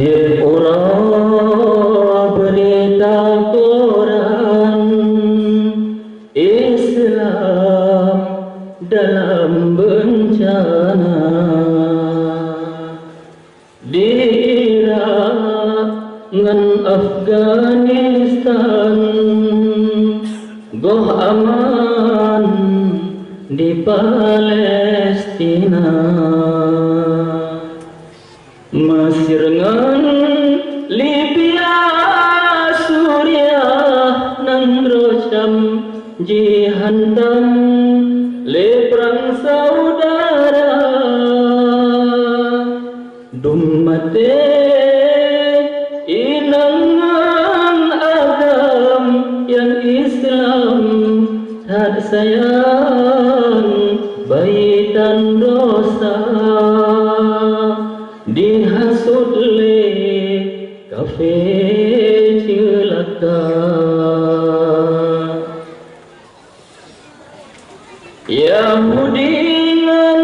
Tiap orang berita koran Islam dalam bencana. Di Irak ngan Afghanistan goh aman di Palestina. Mesir ngan Libya Suriah nang Rosyam jihantam le perang saudara. Dummate inangan agam yang Islam tak sayang baitan dosa. Dihasut le kafir celaka. Yahudi dengan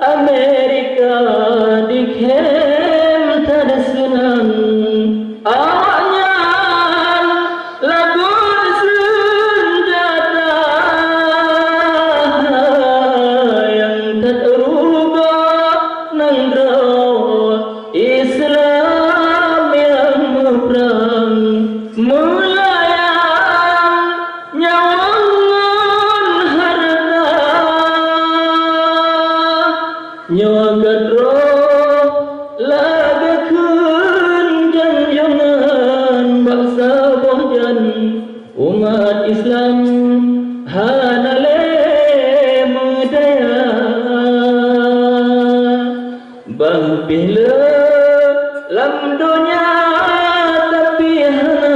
Amerika dikem tak senang. Awaknya lagu senjata yang tak rubah nang Islam yang berperang melayang nyawangan harta nyawa gadro lagakan janjangan baksa bohjan umat Islam hanale medaya bang bila lam dunia tapi hana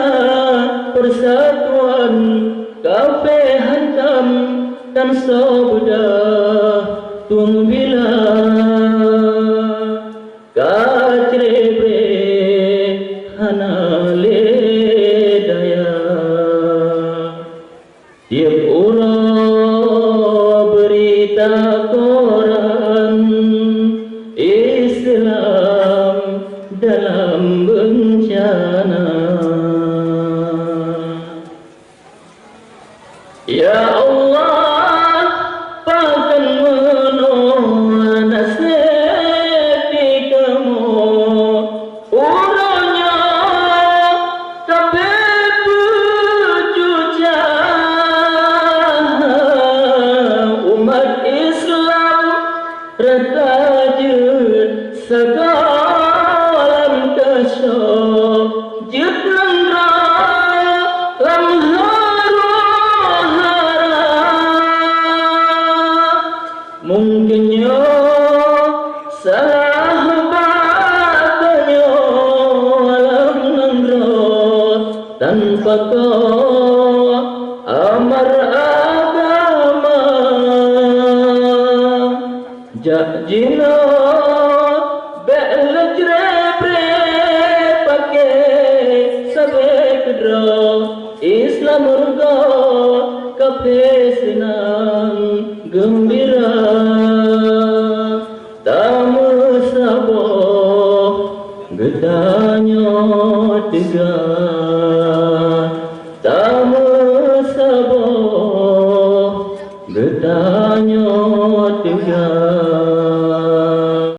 persatuan kafe hantam dan saudah tung bila kacrebre hana le daya. Tiap orang berita koran Islam dalam bencana. Ya Allah, pakan menolong nasib kamu, urangnya kabeh berjuja umat Islam retajud segala kasih jitran lam mungkinnya sahabatnya alam nangro tanpa kau amar agama jak jina belajre pakai sabe kedra Islam urga kafe senang gembira tamu sabo gedanya tiga.